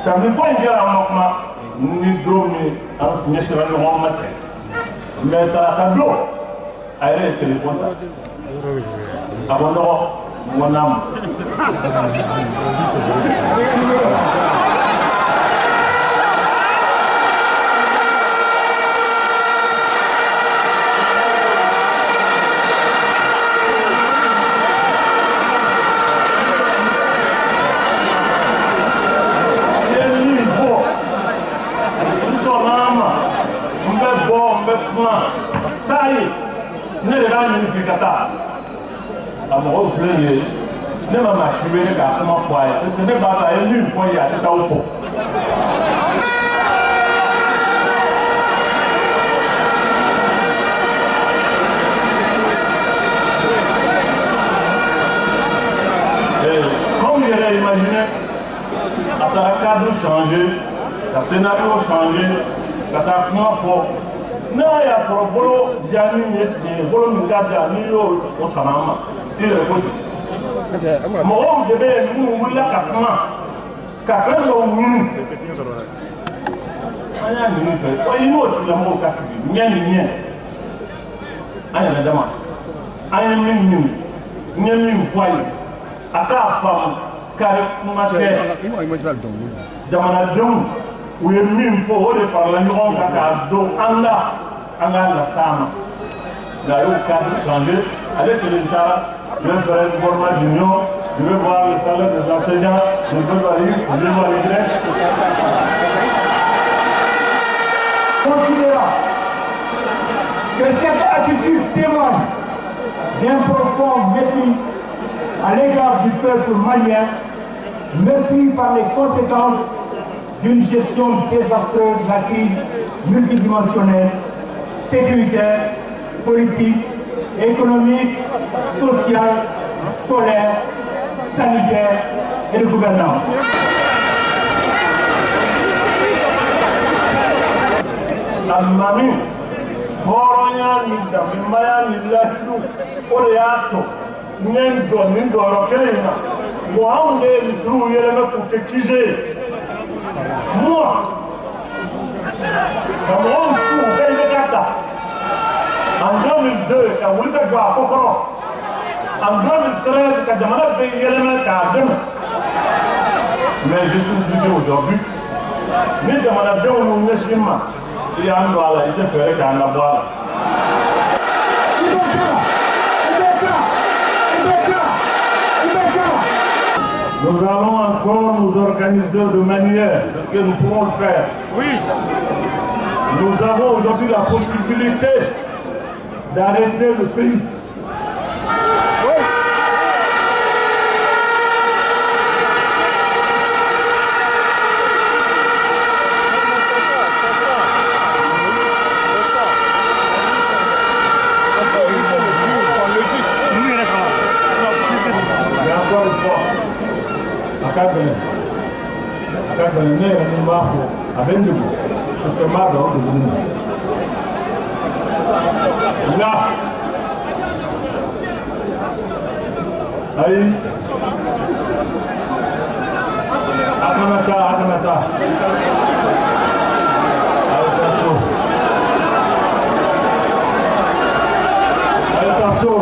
Kami ko njera makma ni domi an nyesira no mate me ta do ayre téléphone abono monam tayi ne de b'a ɲini f'i ka taa a mɔgɔw filɛ nin ye ne ma maa si wele k'a kuma fɔ a ye parce que ne b'a dɔn a ye min fɔ yen a tɛ taa o fɔ. Comme je l'ai imaginé, à ta cadre changé, ta scénario changé, ka taa kuma fɔ. n'a y'a sɔrɔ bolo jani ye bolo min ka jan n'i y'o sama ma i yɛrɛ ko ten mɔgɔw de bɛ yen minnu wulila ka kuma ka fɛn dɔw ɲini an y'a ɲini fɛ wa i n'o tigilamɔgɔw ka sigi ɲɛ ni ɲɛ an yɛrɛ dama an ye min ɲini n ye min fɔ a ye a k'a faamu kari kuma tɛ jamanadenw u ye min fɔ o de farala ɲɔgɔn kan k'a dɔn an k'a las'a ma nka a y'o cadre changé ale kelen taara je vais faire un format d'union je vais voir le salaire des enseignants je vais voir les grecs. Considérant que cette attitude témoigne d'un profond mépris à l'égard du peuple malien, mépris par les conséquences d'une gestion désastreuse de la crise multidimensionnelle, sécuritaire, politique, économique, sociale, scolaire, sanitaire et de gouvernance. Almami, hɔrɔnya ni danbimaya ni lahidu o de y'a to n ye n jɔ nin jɔyɔrɔ kelen in na bon anw de ye misiriw yɛlɛmɛ k'u kɛ kije ye moi ka mɔgɔw su u bɛ ɲɛgɛn ta en 2002 ka wuli ka jɔ a ko kɔrɔ en 2013 ka jamana bɛ yɛlɛmɛ k'a dɛmɛ mais je suis obligé aujourd'hui ni jamanadenw y'u ɲɛsin ma i y'an don a la i tɛ fɛɛrɛ k'an labɔ a la. Nous allons encore nous organiser de manière que nous pourrons le faire. Oui. Nous avons aujourd'hui la possibilité d'arrêter le pays. Ne yɛrɛ min b'a fɔ a bɛ n degun parce que n b'a dɔn o degun na nka ayi a kana taa a kana taa a ye taa so a ye taa so.